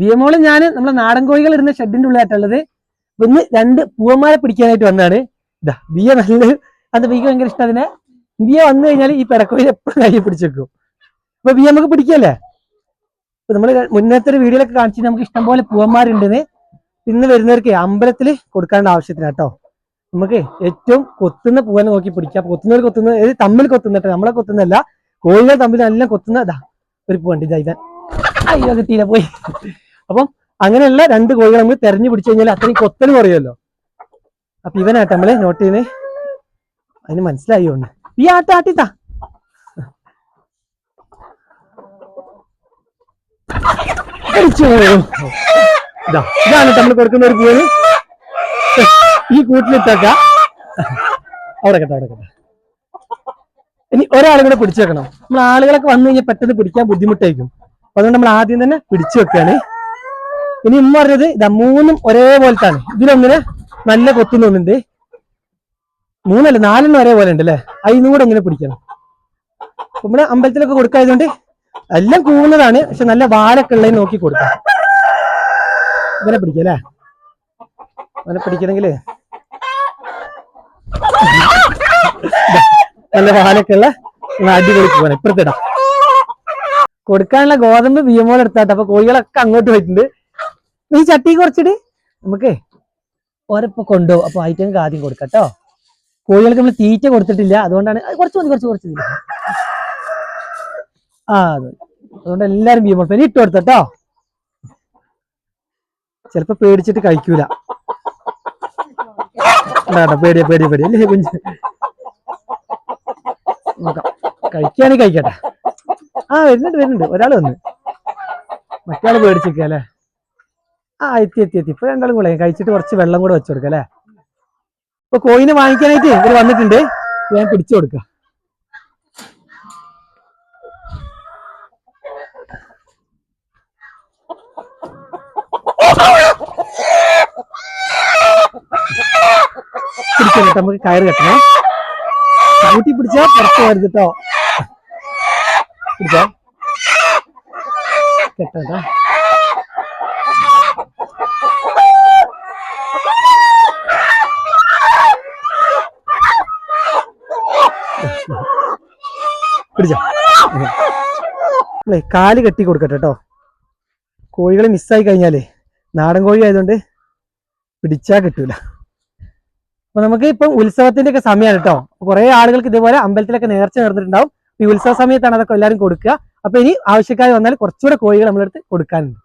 ബിയമോള് ഞാൻ നമ്മളെ നാടൻ കോഴികൾ ഇടുന്ന ഷെഡിന്റെ ഉള്ളിലായിട്ടുള്ളത്. ഇന്ന് 2 പൂവന്മാരെ പിടിക്കാനായിട്ട് വന്നതാണ്. ഇതാ ബിയ നല്ല അത് ബിയ്ക്ക് ഭയങ്കര ഇഷ്ടം. അതിനെ ബിയ വന്നു കഴിഞ്ഞാൽ ഈ പെടക്കോഴി എപ്പോഴും കയ്യിൽ പിടിച്ചേക്കും. അപ്പൊ ബിയ നമുക്ക് പിടിക്കല്ലേ. അപ്പൊ നമ്മള് മുന്നത്തെ ഒരു വീഡിയോയിലൊക്കെ കാണിച്ചിട്ട് നമുക്ക് ഇഷ്ടംപോലെ പൂവന്മാരുണ്ടെന്ന്. ഇന്ന് വരുന്നവർക്ക് അമ്പലത്തിൽ കൊടുക്കാനുള്ള ആവശ്യത്തിന് കേട്ടോ. നമുക്ക് ഏറ്റവും കൊത്തുന്ന പൂവനെ നോക്കി പിടിക്കാം. കൊത്തുന്നവർ കൊത്തുന്ന തമ്മിൽ കൊത്തുന്നിട്ട് നമ്മളെ കൊത്തുന്നല്ല, കോഴികൾ തമ്മിൽ നല്ല കൊത്തുന്നതാ ഒരു പൂവുണ്ട്. ഇതാ അയ്യോ കിട്ടിയില്ല പോയി. അപ്പം അങ്ങനെയുള്ള 2 കോഴികൾ നമ്മൾ തെരഞ്ഞു പിടിച്ചു കഴിഞ്ഞാൽ അത്രയും കൊത്തൽ കുറയുമല്ലോ. അപ്പൊ ഇവനാട്ടെ നമ്മള് നോട്ട് ചെയ്യുന്നത്. അതിന് മനസ്സിലായിട്ടുണ്ട് ഈ ആട്ടിത്താ. ഇതാണ് നമ്മൾ കൊടുക്കുന്ന ഒരു പൂവിന്. ഈ കൂട്ടിലിട്ടേക്ക അവിടെ കേട്ടോ, അവിടെ കേട്ടോ. ഇനി ഒരാളും കൂടെ പിടിച്ചു വെക്കണം. നമ്മൾ ആളുകളൊക്കെ വന്നു കഴിഞ്ഞാൽ പെട്ടെന്ന് പിടിക്കാൻ ബുദ്ധിമുട്ടായിരിക്കും. അതുകൊണ്ട് നമ്മൾ ആദ്യം തന്നെ പിടിച്ചു വെക്കാണ്. ഇനി ഉമ്മ പറഞ്ഞത് ഇതാ 3 ഒരേപോലത്താണ്. ഇതിലൊന്നിന് നല്ല കൊത്തുന്നുണ്ട്. 3 അല്ല 4 ഒരേപോലെ ഉണ്ട് അല്ലേ. അതിനും കൂടെ എങ്ങനെ പിടിക്കണം. നമ്മുടെ അമ്പലത്തിലൊക്കെ കൊടുക്കായതുകൊണ്ട് എല്ലാം കൂവുന്നതാണ്. പക്ഷെ നല്ല വാലൊക്കെ ഉള്ളത് നോക്കി കൊടുക്കാം. ഇങ്ങനെ പിടിക്കാം അല്ലേ. അങ്ങനെ പിടിക്കണമെങ്കില് നല്ല വാലൊക്കെ ഉള്ള അടിപൊളി പോകാൻ ഇപ്പുറത്തിടാം. കൊടുക്കാനുള്ള ഗോതമ്പ് ബിയമോൾ എടുത്താട്ടെ. അപ്പൊ കോഴികളൊക്കെ അങ്ങോട്ട് പോയിട്ടുണ്ട്. ഈ ചട്ടി കുറച്ചിട്ട് നമുക്ക് ഓരപ്പോ കൊണ്ടുപോകും. അപ്പൊ ഐറ്റങ്ങൾക്ക് ആദ്യം കൊടുക്കട്ടോ. കോഴികൾക്ക് നമ്മൾ തീറ്റ കൊടുത്തിട്ടില്ല, അതുകൊണ്ടാണ് കുറച്ച് മതി. അതെ, അതുകൊണ്ട് എല്ലാരും ബിയമോൾ പിന്നെ ഇട്ട് കൊടുത്തട്ടോ. ചിലപ്പോ പേടിച്ചിട്ട് കഴിക്കൂല. പേടിയ അല്ലേ കുഞ്ഞ്. നോക്കാം, കഴിക്കുകയാണെങ്കിൽ കഴിക്കട്ടെ. വരുന്നുണ്ട്. ഒരാൾ വന്ന്, മറ്റാള് പേടിച്ചിരിക്കുക അല്ലേ. എത്തി. ഇപ്പൊ 2 കൂടെ കഴിച്ചിട്ട് കുറച്ച് വെള്ളം കൂടെ വെച്ചു കൊടുക്കാം അല്ലേ. ഇപ്പൊ കോഴിനെ വാങ്ങിക്കാനായിട്ട് ഇവര് വന്നിട്ടുണ്ട്. ഞാൻ പിടിച്ചു കൊടുക്കാം. പിടിച്ചോ, നമുക്ക് കയറ് കെട്ടണം. കൂട്ടി പിടിച്ചാ പുറത്ത് വരുത് കേട്ടോ. പിടിച്ചോ, കെട്ടോ. പിടിച്ചോ. കാല് കെട്ടി കൊടുക്കട്ടെ കേട്ടോ. കോഴികളെ മിസ്സായി കഴിഞ്ഞാലേ നാടൻ കോഴി ആയതുകൊണ്ട് പിടിച്ചാ കിട്ടൂല. അപ്പൊ നമുക്ക് ഇപ്പം ഉത്സവത്തിന്റെ ഒക്കെ സമയമാണ് കേട്ടോ. കുറെ ആളുകൾക്ക് ഇതേപോലെ അമ്പലത്തിലൊക്കെ നേർച്ച നടന്നിട്ടുണ്ടാവും. ഈ ഉത്സവ സമയത്താണ് അതൊക്കെ എല്ലാവരും കൊടുക്കുക. അപ്പൊ ഇനി ആവശ്യക്കാർ വന്നാൽ കുറച്ചുകൂടെ കോഴികൾ നമ്മളെടുത്ത് കൊടുക്കാനുണ്ട്.